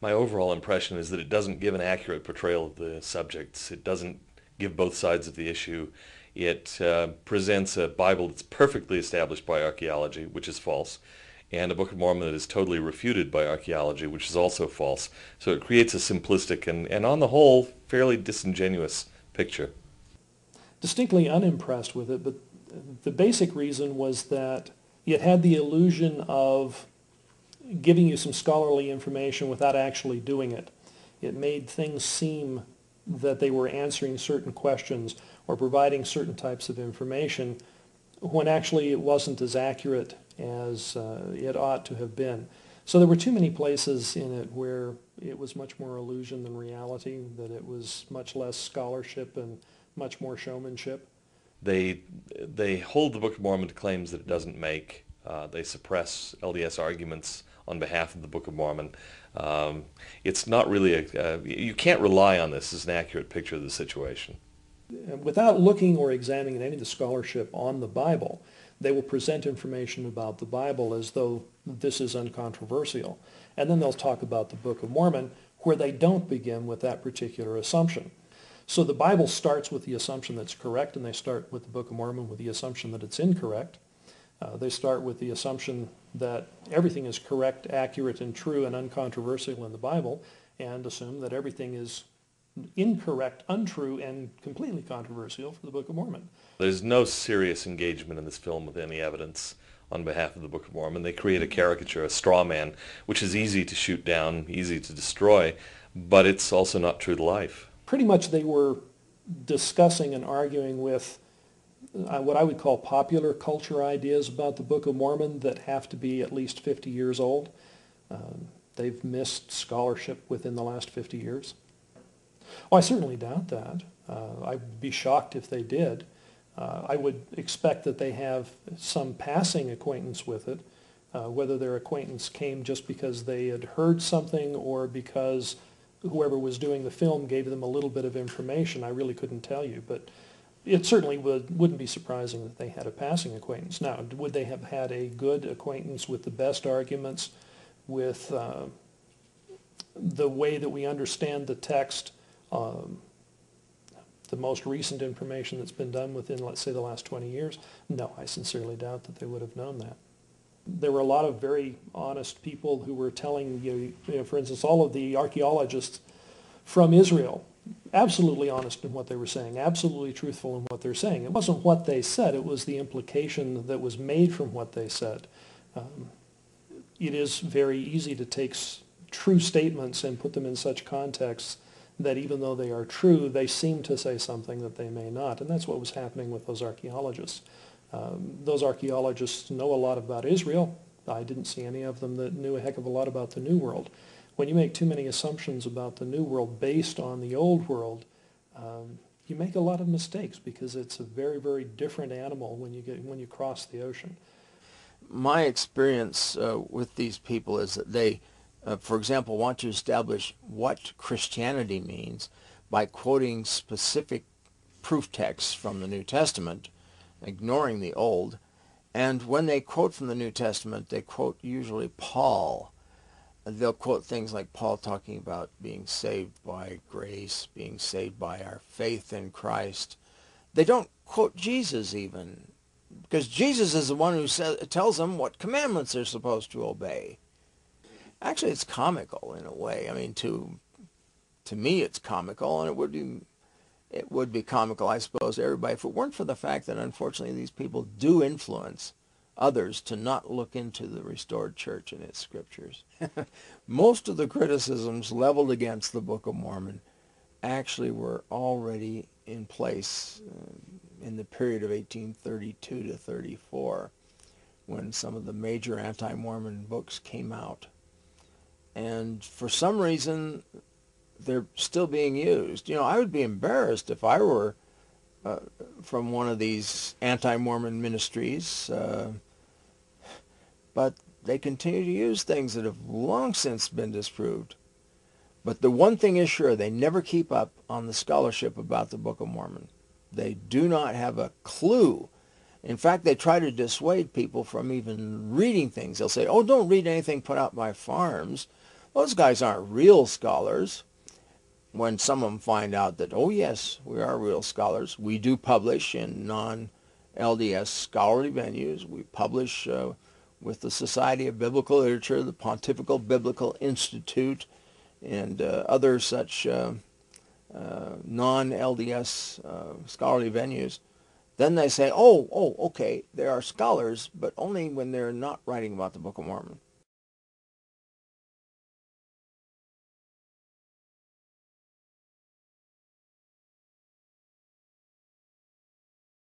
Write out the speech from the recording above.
My overall impression is that it doesn't give an accurate portrayal of the subjects. It doesn't give both sides of the issue. It presents a Bible that's perfectly established by archaeology, which is false, and a Book of Mormon that is totally refuted by archaeology, which is also false. So it creates a simplistic and on the whole, fairly disingenuous picture. Distinctly unimpressed with it, but the basic reason was that it had the illusion of giving you some scholarly information without actually doing it. It made things seem that they were answering certain questions or providing certain types of information when actually it wasn't as accurate as it ought to have been. So there were too many places in it where it was much more illusion than reality, that it was much less scholarship and much more showmanship. They hold the Book of Mormon to claims that it doesn't make. They suppress LDS arguments on behalf of the Book of Mormon. It's not really you can't rely on this as an accurate picture of the situation. Without looking or examining any of the scholarship on the Bible, they will present information about the Bible as though this is uncontroversial. And then they'll talk about the Book of Mormon where they don't begin with that particular assumption. So the Bible starts with the assumption that's correct, and they start with the Book of Mormon with the assumption that it's incorrect. They start with the assumption that everything is correct, accurate, and true and uncontroversial in the Bible, and assume that everything is incorrect, untrue, and completely controversial for the Book of Mormon. There's no serious engagement in this film with any evidence on behalf of the Book of Mormon. They create a caricature, a straw man, which is easy to shoot down, easy to destroy, but it's also not true to life. Pretty much they were discussing and arguing with what I would call popular culture ideas about the Book of Mormon that have to be at least 50 years old. They've missed scholarship within the last 50 years. Oh, I certainly doubt that. I'd be shocked if they did. I would expect that they have some passing acquaintance with it, whether their acquaintance came just because they had heard something or because whoever was doing the film gave them a little bit of information. I really couldn't tell you, but it certainly wouldn't be surprising that they had a passing acquaintance. Now, would they have had a good acquaintance with the best arguments, with the way that we understand the text, the most recent information that's been done within, let's say, the last 20 years? No, I sincerely doubt that they would have known that. There were a lot of very honest people who were telling you, for instance, all of the archaeologists from Israel, absolutely honest in what they were saying, absolutely truthful in what they're saying. It wasn't what they said, it was the implication that was made from what they said. It is very easy to take true statements and put them in such contexts that even though they are true, they seem to say something that they may not. And that's what was happening with those archaeologists. Those archaeologists know a lot about Israel. I didn't see any of them that knew a heck of a lot about the New World. When you make too many assumptions about the New World based on the Old World, you make a lot of mistakes because it's a very, very different animal when you cross the ocean. My experience with these people is that they, for example, want to establish what Christianity means by quoting specific proof texts from the New Testament, ignoring the Old. And when they quote from the New Testament, they quote usually Paul. They'll quote things like Paul talking about being saved by grace, being saved by our faith in Christ. They don't quote Jesus even, because Jesus is the one who tells them what commandments they're supposed to obey. Actually, it's comical in a way. I mean, to me, it's comical, and it would be comical, I suppose, to everybody if it weren't for the fact that, unfortunately, these people do influence others to not look into the restored church and its scriptures. Most of the criticisms leveled against the Book of Mormon actually were already in place in the period of 1832 to 34, when some of the major anti-Mormon books came out. And for some reason, they're still being used. I would be embarrassed if I were from one of these anti-Mormon ministries, but they continue to use things that have long since been disproved. But the one thing is sure, they never keep up on the scholarship about the Book of Mormon. They do not have a clue. In fact, they try to dissuade people from even reading things. They'll say, oh, don't read anything put out by farms. Those guys aren't real scholars. When some of them find out that, oh yes, we are real scholars, we do publish in non-LDS scholarly venues. We publish with the Society of Biblical Literature, the Pontifical Biblical Institute, and other such non-LDS scholarly venues. Then they say, oh, okay, they are scholars, but only when they're not writing about the Book of Mormon.